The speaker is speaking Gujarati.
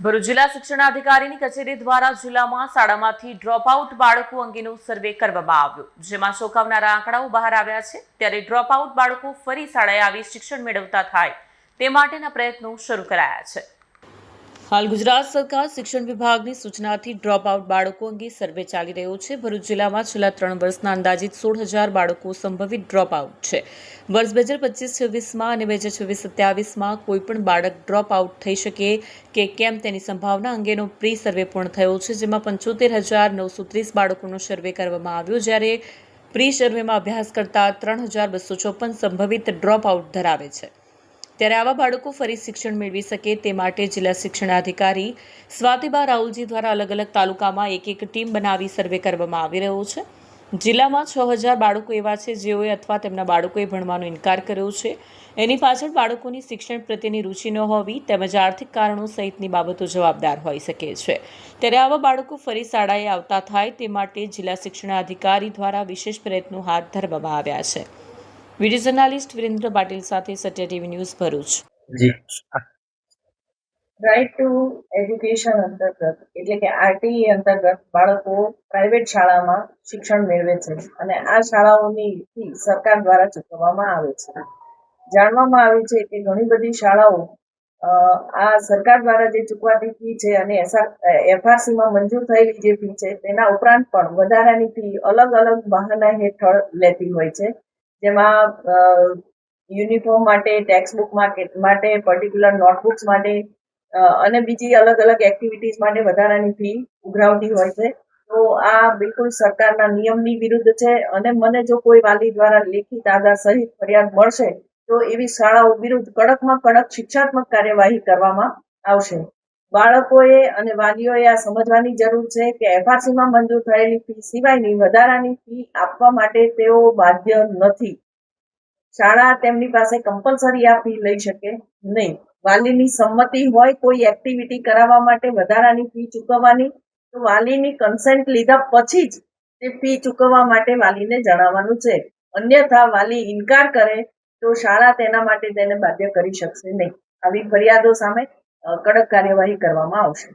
ભરૂચ જિલ્લા શિક્ષણાધિકારીની કચેરી દ્વારા જિલ્લામાં શાળામાંથી ડ્રોપઆઉટ બાળકો અંગેનો સર્વે કરવામાં આવ્યો, જેમાં ચોંકાવનારા આંકડાઓ બહાર આવ્યા છે। ત્યારે ડ્રોપઆઉટ બાળકો ફરી શાળાએ આવી શિક્ષણ મેળવતા થાય તે માટેના પ્રયત્નો શરૂ કરાયા છે। હાલ ગુજરાત સરકાર શિક્ષણ વિભાગની સૂચનાથી ડ્રોપઆઉટ બાળકો અંગે સર્વે ચાલી રહ્યો છે। ભરૂચ જિલ્લામાં છેલ્લા 3 વર્ષના અંદાજિત 16,000 બાળકો સંભવિત ડ્રોપઆઉટ છે। વર્ષ 2025-26માં અને 2026-27માં કોઈપણ બાળક ડ્રોપઆઉટ થઈ શકે કે કેમ તેની સંભાવના અંગેનો પ્રી સર્વે પૂર્ણ થયો છે, જેમાં 75,930 બાળકોનો સર્વે કરવામાં આવ્યો, જ્યારે પ્રી સર્વેમાં અભ્યાસ કરતા 3,254 સંભવિત ડ્રોપઆઉટ ધરાવે છે। ત્યારે આવા બાળકો ફરી શિક્ષણ મેળવી શકે તે માટે જિલ્લા શિક્ષણાધિકારી સ્વાતિબા રાહુલજી દ્વારા અલગ અલગ તાલુકામાં એક ટીમ બનાવી સર્વે કરવામાં આવી રહ્યો છે। જિલ્લામાં 6,000 બાળકો એવા છે જેઓએ અથવા તેમના બાળકોએ ભણવાનો ઇનકાર કર્યો છે। એની પાછળ બાળકોની શિક્ષણ પ્રત્યેની રુચિ ન હોવી તેમજ આર્થિક કારણો સહિતની બાબતો જવાબદાર હોઈ શકે છે। ત્યારે આવા બાળકો ફરી શાળાએ આવતા થાય તે માટે જિલ્લા શિક્ષણાધિકારી દ્વારા વિશેષ પ્રયત્નો હાથ ધરવામાં આવ્યા છે। વિડીયો જર્નાલિસ્ટ વિરેન્દ્ર પાટીલ સાથે Satya TV news Bharuch. Right to education અંતર્ગત એટલે કે આરટીઈ અંતર્ગત બાળકો પ્રાઇવેટ શાળામાં શિક્ષણ મેળવે છે અને આ શાળાઓની ફી સરકાર દ્વારા ચૂકવવામાં આવે છે। જાણવામાં આવ્યું છે કે ઘણી બધી શાળાઓ આ સરકાર દ્વારા જે ચૂકવાતી ફી છે અને એફઆરસીમાં મંજૂર થયેલી જે ફી છે તેના ઉપરાંત પણ વધારાની ફી અલગ અલગ બહાના હેઠળ લેતી હોય છે, જેમાં યુનિફોર્મ માટે, ટેક્સ્ટબુક માટે, પર્ટિક્યુલર નોટબુક્સ માટે અને બીજી અલગ અલગ એક્ટિવિટીઝ માટે વધારાની ફી ઉઘરાવતી હોય છે। તો આ બિલકુલ સરકારના નિયમની વિરુદ્ધ છે અને મને જો કોઈ વાલી દ્વારા લેખિત આધાર સહિત ફરિયાદ મળશે તો એવી શાળાઓ વિરુદ્ધ કડકમાં કડક શિક્ષાત્મક કાર્યવાહી કરવામાં આવશે। બાળકોએ અને વાલીઓએ આ સમજવાની જરૂર છે કે એફઆરસીમાં મંજૂર થયેલી ફી સિવાયની વધારાની ફી આપવા માટે તેઓ બાધ્ય નથી। શાળા તેમની પાસે કમ્પલસરી આ ફી લઈ શકે નહીં। વાલીની સંમતિ હોય કોઈ એક્ટિવિટી કરાવવા માટે વધારાની ફી ચૂકવવાની તો વાલીની કન્સેન્ટ લીધા પછી જ તે ફી ચૂકવવા માટે વાલીને જણાવવાનું છે। અન્યથા વાલી ઇનકાર કરે તો શાળા તેના માટે તેને બાધ્ય કરી શકશે નહીં। આવી ફરિયાદો સામે કડક કાર્યવાહી કરવામાં આવશે।